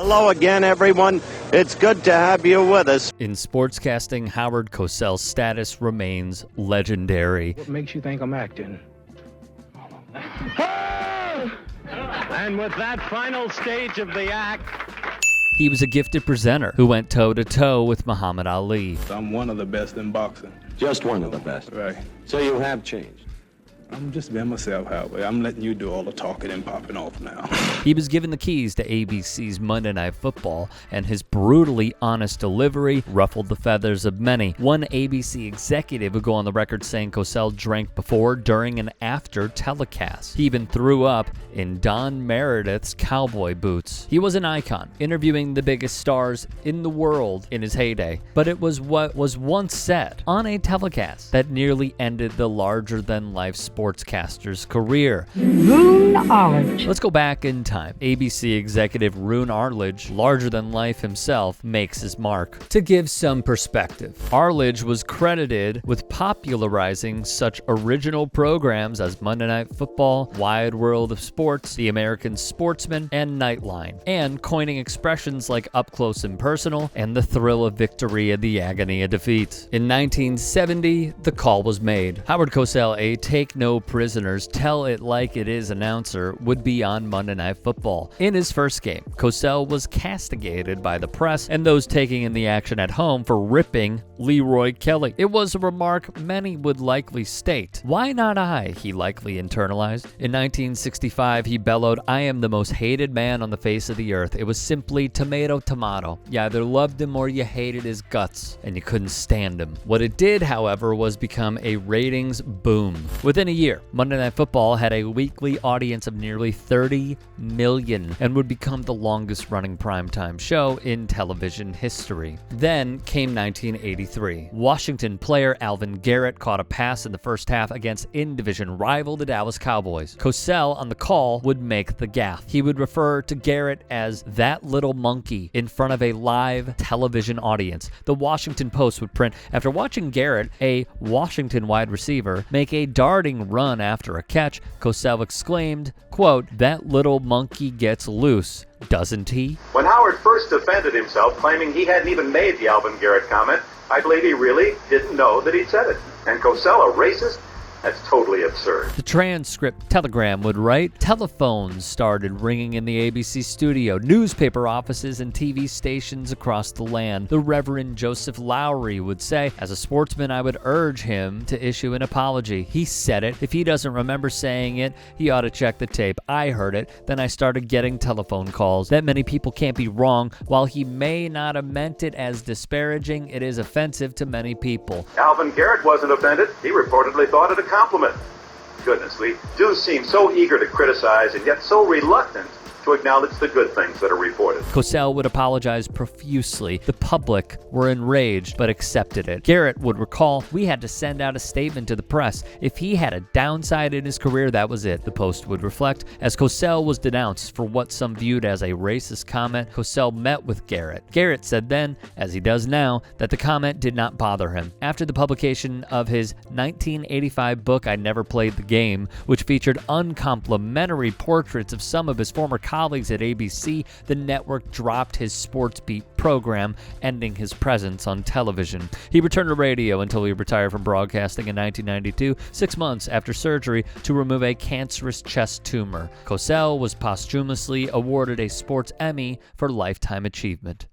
Hello again, everyone. It's good to have you with us. In sportscasting, Howard Cosell's status remains legendary. What makes you think I'm acting? And with that final stage of the act, He was a gifted presenter who went toe-to-toe with Muhammad Ali. I'm one of the best in boxing. Just one of the best. Right. So you have changed. I'm just being myself, Howard. I'm letting you do all the talking and popping off now. He was given the keys to ABC's Monday Night Football, and his brutally honest delivery ruffled the feathers of many. One ABC executive would go on the record saying Cosell drank before, during, and after telecasts. He even threw up in Don Meredith's cowboy boots. He was an icon, interviewing the biggest stars in the world in his heyday. But it was what was once said on a telecast that nearly ended the larger-than-life sportscaster's career. Roone Arledge. Let's go back in time. ABC executive Roone Arledge, larger than life himself, makes his mark. To give some perspective, Arledge was credited with popularizing such original programs as Monday Night Football, Wide World of Sports, The American Sportsman, and Nightline, and coining expressions like up close and personal and the thrill of victory and the agony of defeat. In 1970, the call was made. Howard Cosell, a take no prisoners, tell it like it is announcer, would be on Monday Night Football. In his first game, Cosell was castigated by the press and those taking in the action at home for ripping Leroy Kelly. It was a remark many would likely state. "Why not I?" he likely internalized. In 1965, he bellowed, "I am the most hated man on the face of the earth. It was simply tomato, tomato. You either loved him or you hated his guts, and you couldn't stand him." What it did, however, was become a ratings boom. Within a year, Monday Night Football had a weekly audience of nearly 30 million and would become the longest-running primetime show in television history. Then came 1983. Washington player Alvin Garrett caught a pass in the first half against in-division rival the Dallas Cowboys. Cosell on the call would make the gaffe. He would refer to Garrett as "that little monkey" in front of a live television audience. The Washington Post would print, after watching Garrett, a Washington wide receiver, make a darting run after a catch, Cosell exclaimed, quote, "That little monkey gets loose, doesn't he?" When Howard first defended himself, claiming he hadn't even made the Alvin Garrett comment, I believe he really didn't know that he'd said it. And Cosell, a racist? That's totally absurd. The transcript telegram would write, "Telephones started ringing in the ABC studio, newspaper offices and TV stations across the land." The Reverend Joseph Lowry would say, "As a sportsman, I would urge him to issue an apology. He said it. If he doesn't remember saying it, he ought to check the tape. I heard it. Then I started getting telephone calls. That many people can't be wrong. While he may not have meant it as disparaging, it is offensive to many people." Alvin Garrett wasn't offended. He reportedly thought it a compliment. Goodness, we do seem so eager to criticize and yet so reluctant to acknowledge the good things that are reported. Cosell would apologize profusely. The public were enraged, but accepted it. Garrett would recall, "We had to send out a statement to the press. If he had a downside in his career, that was it." The Post would reflect, as Cosell was denounced for what some viewed as a racist comment, Cosell met with Garrett. Garrett said then, as he does now, that the comment did not bother him. After the publication of his 1985 book, I Never Played the Game, which featured uncomplimentary portraits of some of his former colleagues at ABC, the network dropped his sports beat program, ending his presence on television. He returned to radio until he retired from broadcasting in 1992, 6 months after surgery to remove a cancerous chest tumor. Cosell was posthumously awarded a Sports Emmy for lifetime achievement.